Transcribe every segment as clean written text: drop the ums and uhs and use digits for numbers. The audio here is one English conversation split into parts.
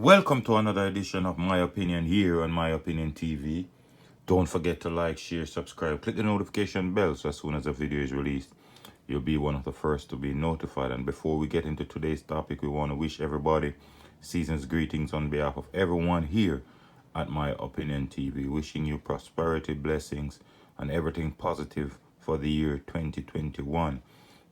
Welcome to another edition of My Opinion here on My Opinion TV. Don't forget to like, share, subscribe, click the notification bell so as soon as a video is released, you'll be one of the first to be notified. And before we get into today's topic, we want to wish everybody season's greetings on behalf of everyone here at My Opinion TV, wishing you prosperity, blessings, and everything positive for the year 2021.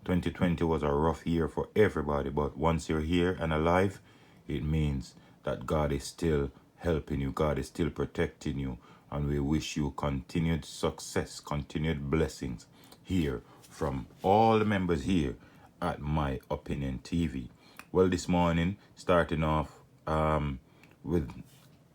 2020 was a rough year for everybody, but once you're here and alive, it means that God is still helping you, God is still protecting you, and we wish you continued success, continued blessings here from all the members here at My Opinion TV. Well, this morning, starting off with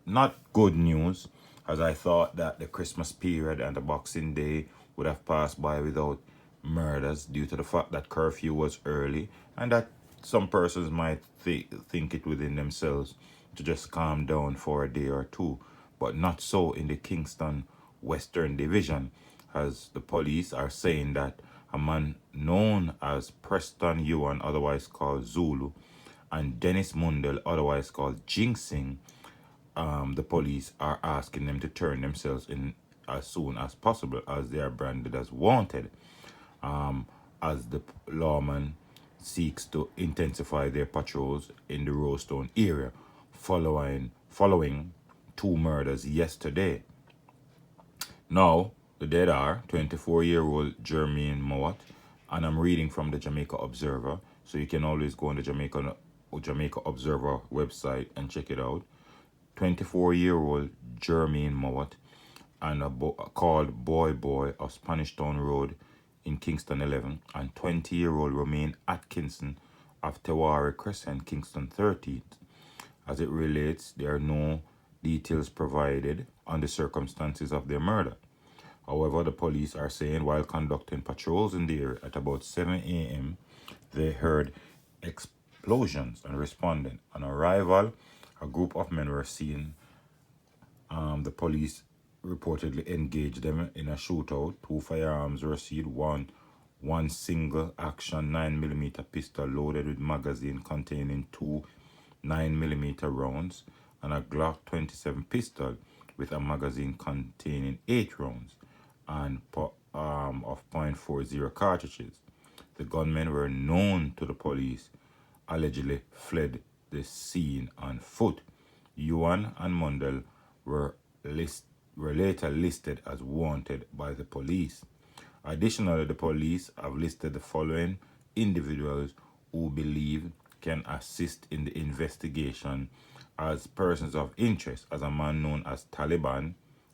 not good news, as I thought that the Christmas period and the Boxing Day would have passed by without murders due to the fact that curfew was early and that some persons might think it within themselves to just calm down for a day or two, but not so in the Kingston Western Division, as the police are saying that a man known as Preston Yuan, otherwise called Zulu, and Dennis Mundell, otherwise called Jinxing, the police are asking them to turn themselves in as soon as possible, as they are branded as wanted, as the lawman seeks to intensify their patrols in the Rowstone area following two murders yesterday. Now, the dead are 24-year-old Jermaine Mowat, and I'm reading from the Jamaica Observer, so you can always go on the Jamaica Observer website and check it out. 24-year-old Jermaine Mowat and called Boy of Spanish Town Road in Kingston 11, and 20-year-old Romaine Atkinson of Tewari Crescent, Kingston 13th. As it relates, there are no details provided on the circumstances of their murder. However, the police are saying while conducting patrols in the area at about 7 a.m., they heard explosions and responding. On arrival, a group of men were seen. The police reportedly engaged them in a shootout. Two firearms were seized, one single action 9mm pistol loaded with magazine containing two 9mm rounds, and a Glock 27 pistol with a magazine containing 8 rounds and of .40 cartridges. The gunmen were known to the police, allegedly fled the scene on foot. Yuan and Mundell were later listed as wanted by the police. Additionally, the police have listed the following individuals who believe can assist in the investigation as persons of interest, as a man known as Taliban,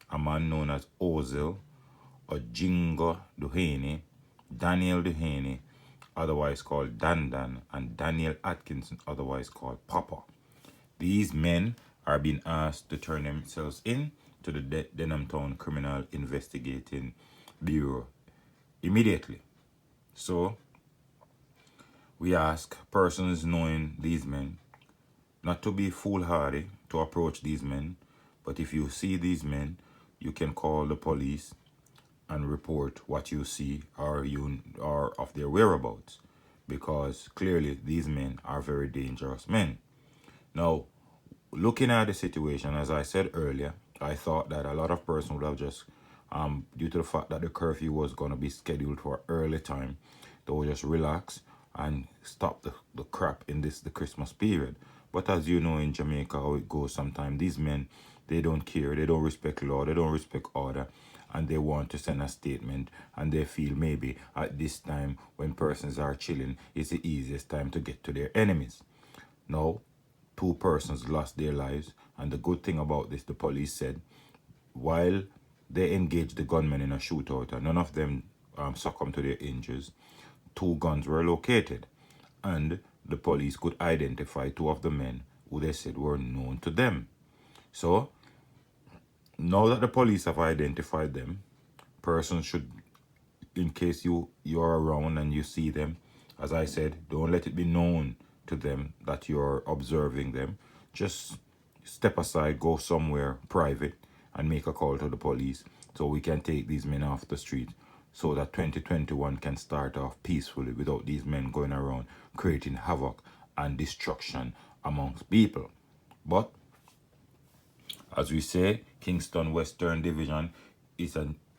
a man known as Ozil, Ojingo Duhaney, Daniel Duhaney, otherwise called Dandan, and Daniel Atkinson, otherwise called Papa. These men are being asked to turn themselves in to the Denham Town Criminal Investigating Bureau immediately. So, we ask persons knowing these men not to be foolhardy to approach these men, but if you see these men, you can call the police and report what you see or of their whereabouts, because clearly these men are very dangerous men. Now, looking at the situation, as I said earlier, I thought that a lot of persons would have just, due to the fact that the curfew was going to be scheduled for early time, they would just relax and stop the crap in the Christmas period. But as you know, in Jamaica, how it goes sometimes, these men, they don't care, they don't respect law, they don't respect order, and they want to send a statement, and they feel maybe at this time when persons are chilling, it's the easiest time to get to their enemies. Now, two persons lost their lives, and the good thing about this, the police said, while they engaged the gunmen in a shootout and none of them succumbed to their injuries, two guns were located, and the police could identify two of the men who they said were known to them. So, now that the police have identified them, persons should, in case you're around and you see them, as I said, don't let it be known to them that you're observing them. Just step aside, go somewhere private, and make a call to the police so we can take these men off the street, so that 2021 can start off peacefully without these men going around creating havoc and destruction amongst people. But as we say, Kingston Western Division is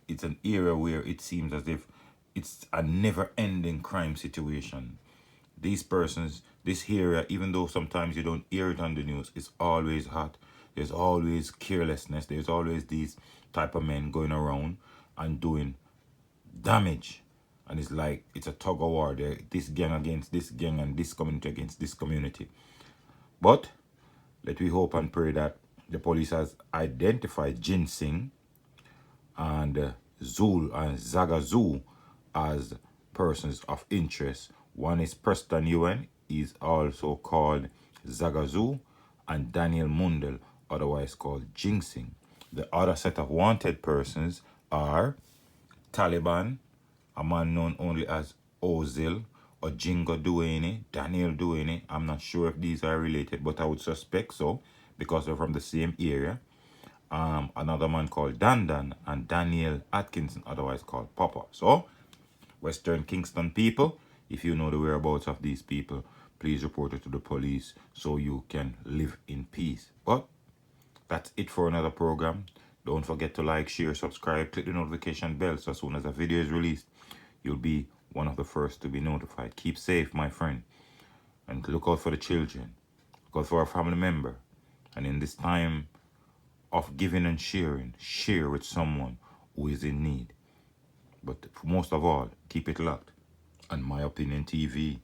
it's an area where it seems as if it's a never-ending crime situation. These persons, this area, even though sometimes you don't hear it on the news, it's always hot. There's always carelessness. There's always these type of men going around and doing damage. And it's like it's a tug of war. This gang against this gang and this community against this community. But let we hope and pray that the police has identified Ginseng and Zul and Zagazoo as persons of interest. One is Preston Ewan, is also called Zagazoo, and Daniel Mundell, otherwise called Ginseng. The other set of wanted persons are Taliban, a man known only as Ozil, Ojingo Duane, Daniel Duane. I'm not sure if these are related, but I would suspect so because they're from the same area. Another man called Dandan and Daniel Atkinson, otherwise called Papa. So, Western Kingston people, if you know the whereabouts of these people, please report it to the police so you can live in peace. But that's it for another program. Don't forget to like, share, subscribe, click the notification bell so as soon as a video is released, you'll be one of the first to be notified. Keep safe, my friend, and look out for the children. Look out for a family member. And in this time of giving and sharing, share with someone who is in need. But most of all, keep it locked on My Opinion TV.